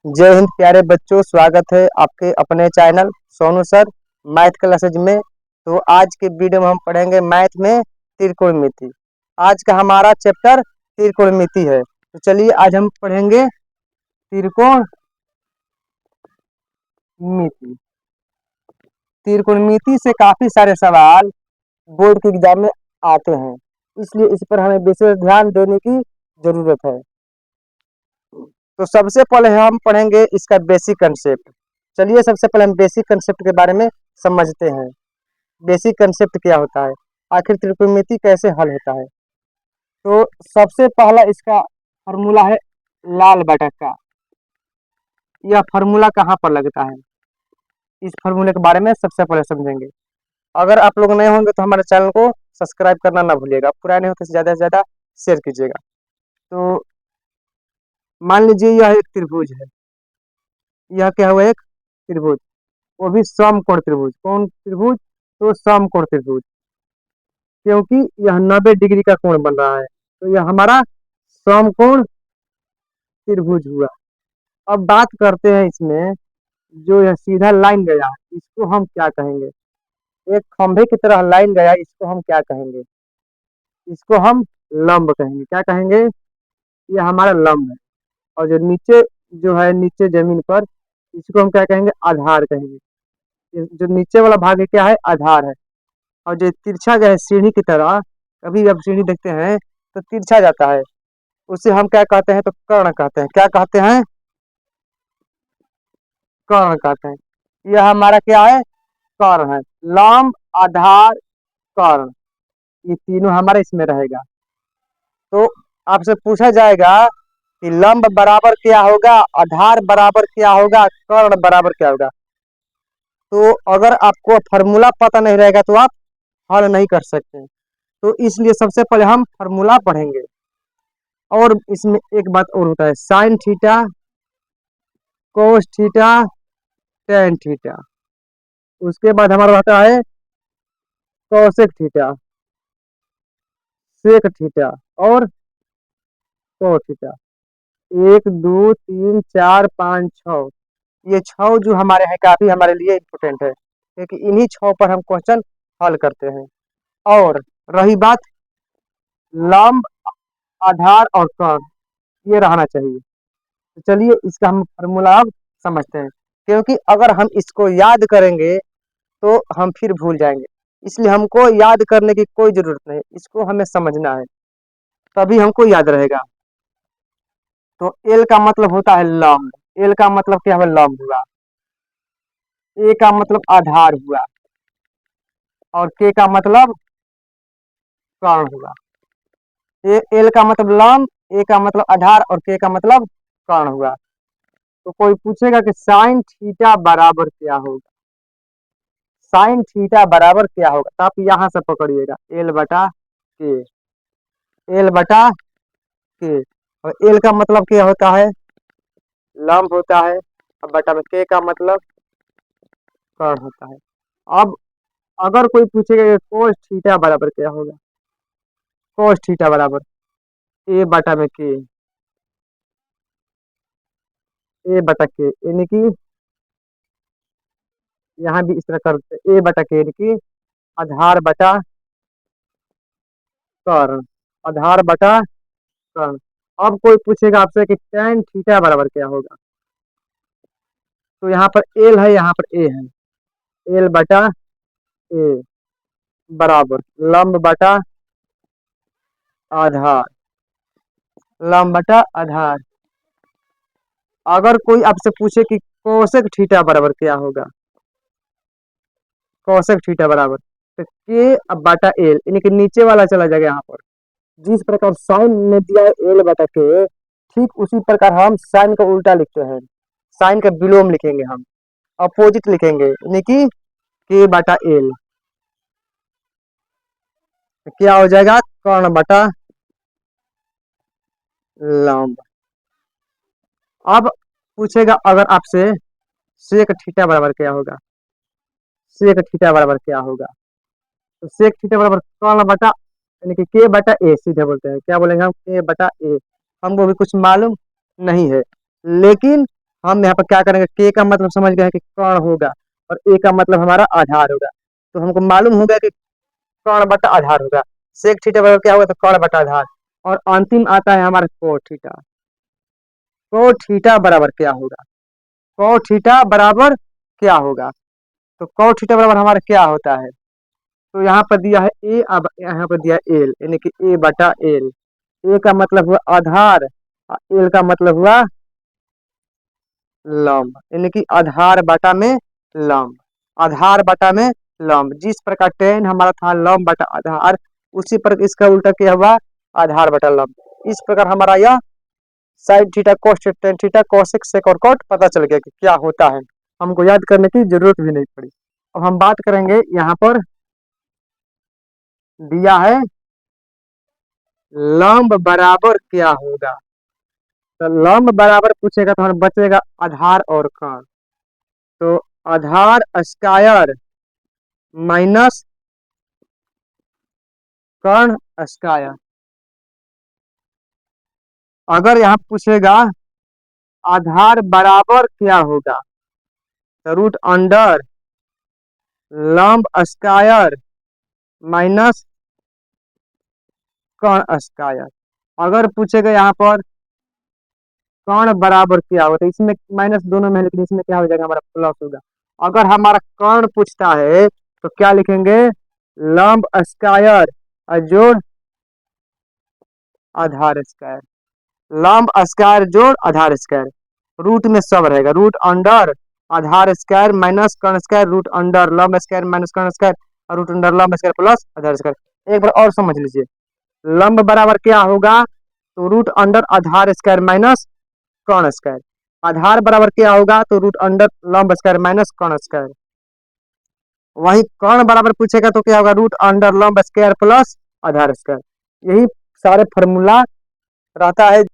जय हिंद प्यारे बच्चों, स्वागत है आपके अपने channel Sonu sir math classes में। तो आज के वीडियो में हम पढ़ेंगे मैथ में त्रिकोणमिति। आज का हमारा चैप्टर त्रिकोणमिति है। तो चलिए आज हम पढ़ेंगे त्रिकोणमिति। त्रिकोणमिति से काफी सारे सवाल बोर्ड के एग्जाम में आते हैं, इसलिए इस पर हमें विशेष ध्यान देने की जरूरत है। तो सबसे पहले हम पढ़ेंगे इसका बेसिक कंसेप्ट। चलिए सबसे पहले हम बेसिक कंसेप्ट के बारे में समझते हैं। बेसिक कंसेप्ट क्या होता है, आखिर त्रिकोणमिति कैसे हल होता है। तो सबसे पहला इसका फॉर्मूला है लाल बटा का। यह फॉर्मूला कहाँ पर लगता है, इस फॉर्मूले के बारे में सबसे पहले समझेंगे। अगर आप लोग नए होंगे तो हमारे चैनल को सब्सक्राइब करना ना भूलिएगा, पुराने हो तो ज़्यादा से ज़्यादा शेयर कीजिएगा। तो मान लीजिए यह एक त्रिभुज है, यह क्या हुआ, एक त्रिभुज, वो भी समकोण त्रिभुज। कौन त्रिभुज? तो समकोण त्रिभुज, क्योंकि यह 90 डिग्री का कोण बन रहा है, तो यह हमारा समकोण त्रिभुज हुआ। अब बात करते हैं इसमें जो यह सीधा लाइन गया इसको हम क्या कहेंगे। एक खंभे की तरह लाइन गया, इसको हम क्या कहेंगे? इसको हम लंब कहेंगे। क्या कहेंगे? ये हमारा लंब है। और जो नीचे जो है, नीचे जमीन पर, इसको हम क्या कहेंगे? आधार कहेंगे। जो नीचे वाला भाग है क्या है? आधार है। और जो तिरछा गया है सीढ़ी की तरह, कभी अब सीढ़ी देखते हैं तो तिरछा जाता है, उसे हम क्या कहते हैं? तो कर्ण कहते हैं। क्या कहते हैं? कर्ण कहते हैं। यह हमारा क्या है? कर्ण है। लंब, आधार, कर्ण, ये तीनों हमारे इसमें रहेगा। तो आपसे पूछा जाएगा कि लंब बराबर क्या होगा, आधार बराबर क्या होगा, कर्ण बराबर क्या होगा। तो अगर आपको फॉर्मूला पता नहीं रहेगा तो आप हल नहीं कर सकते। तो इसलिए सबसे पहले हम फॉर्मूला पढ़ेंगे। और इसमें एक बात और होता है, sign theta, cos theta, tan theta. उसके बाद हमारा होता है कोसेक थीटा, सेक थीटा और कोस थीटा। 1 2 3 4 5 6, ये 6 जो हमारे हैं काफी हमारे लिए इम्पोर्टेंट है, क्योंकि इन्हीं 6 पर हम क्वेश्चन हल करते हैं। और रही बात लंब, आधार और कर्ण, ये रहना चाहिए। तो चलिए इसका हम फॉर्मूला अब समझते हैं, क्योंकि अगर हम इसको याद करेंगे तो हम फिर भूल जाएंगे। इसलिए हमको याद करने की कोई जरूरत नहीं, इसको हमें समझना है, तभी हमको याद रहेगा। तो एल का मतलब होता है लंब। एल का मतलब क्या है? लंब हुआ। ए का मतलब आधार हुआ। और के का मतलब कर्ण हुआ। एल का मतलब लंब, ए का मतलब आधार और के का मतलब कर्ण हुआ। तो कोई पूछेगा कि साइन थीटा बराबर क्या होगा, साइन थीटा बराबर क्या होगा, तो आप यहां से पकड़िएगा एल बटा के। एल बटा के, और एल का मतलब क्या होता है? लंब होता है। अब बटा में के का मतलब कर्ण होता है। अब अगर कोई पूछेगा कि कोस थीटा बराबर क्या होगा, कोस थीटा बराबर ए बटा में के, ए बटा के, यानी कि यहाँ भी इस तरह करते ए बटा के, यानी कि आधार बटा कर्ण, आधार बटा कर्ण। अब कोई पूछेगा आपसे कि tan थीटा बराबर क्या होगा, तो यहाँ पर एल है, यहाँ पर ए है। एल बटा ए बराबर लंब बटा आधार, लंब बटा आधार। अगर कोई आपसे पूछे कि कोसेक थीटा बराबर क्या होगा, कोसेक थीटा बराबर, तो के अब बटा एल, यानी कि नीचे वाला चला जाएगा यहाँ पर। जिस प्रकार साइन ने दिया है एल बटा के, ठीक उसी प्रकार हम साइन का उल्टा लिखते हैं, साइन का विलोम लिखेंगे, हम अपोजिट लिखेंगे, यानी कि के बटा एल। क्या हो जाएगा? कर्ण बटा लंब। अब पूछेगा अगर आपसे सेक थीटा बराबर क्या होगा, सेक थीटा बराबर क्या होगा, तो सेक थीटा बराबर कर्ण बटा, यानी कि के बटा ए, सीधे बोलते हैं क्या बोलेंगे हम? के बटा ए। हमको भी कुछ मालूम नहीं है, लेकिन हम यहाँ पर क्या करेंगे, के का मतलब समझ गए हैं कि कर्ण होगा और ए का मतलब हमारा आधार होगा। तो हमको मालूम होगा कि कर्ण बटा आधार होगा। सेक थीटा बराबर क्या होगा, तो कर्ण बटा आधार। और अंतिम आता है हमारा कोट थीटा। कोट थीटा बराबर क्या होगा, कोट थीटा बराबर क्या होगा, तो कोट थीटा बराबर हमारा क्या होता है, तो यहाँ पर दिया है ए, अब यहाँ पर दिया एल, यानी कि ए बटा एल। ए का मतलब हुआ आधार, एल का मतलब हुआ लंब, यानी कि आधार बटा में लंब, आधार बटा में लंब। जिस प्रकार टेन हमारा था लंब बटा आधार, उसी पर इसका उल्टा क्या हुआ, आधार बटा लंब। इस प्रकार हमारा यह sine theta cos tan theta cosec sec और कॉट पता चल गया कि क्या होता है, हमको याद करने की जरूरत भी नहीं पड़ी। अब हम बात करेंगे, यहाँ पर दिया है लंब बराबर क्या होगा, तो लंब बराबर पूछेगा तो हमें बचेगा आधार और कर्ण। तो आधार स्क्वायर माइनस कर्ण स्क्वायर। अगर यहाँ पूछेगा आधार बराबर क्या होगा, तो रूट अंडर लंब स्क्वायर माइनस कर्ण स्क्वायर। अगर पूछेगा यहाँ पर कर्ण बराबर क्या होगा, तो इसमें माइनस दोनों में है, लेकिन इसमें क्या हो जाएगा, हमारा प्लस होगा। अगर हमारा कर्ण पूछता है तो क्या लिखेंगे, लंब स्क्वायर जोड़ आधार स्क्वायर, लंब स्क्वायर जोड़ आधार स्क्वायर। रूट में सब रहेगा, रूट अंडर आधार स्क्वायर माइनस कर्ण स्क्वायर, रूट अंडर लंब स्क्वायर माइनस कर्ण स्क्वायर, और रूट अंडर लंब स्क्वायर प्लस आधार स्क्वायर। एक बार और समझ लीजिए, लंब बराबर क्या होगा, तो रूट अंडर आधार स्क्वायर माइनस कर्ण स्क्वायर। आधार बराबर क्या होगा, तो रूट अंडर लंब स्क्वायर माइनस कर्ण स्क्वायर। वही कर्ण बराबर पूछेगा तो क्या होगा, रूट अंडर लंब स्क्वायर प्लस आधार स्क्वायर। यही सारे फॉर्मूला रहता है।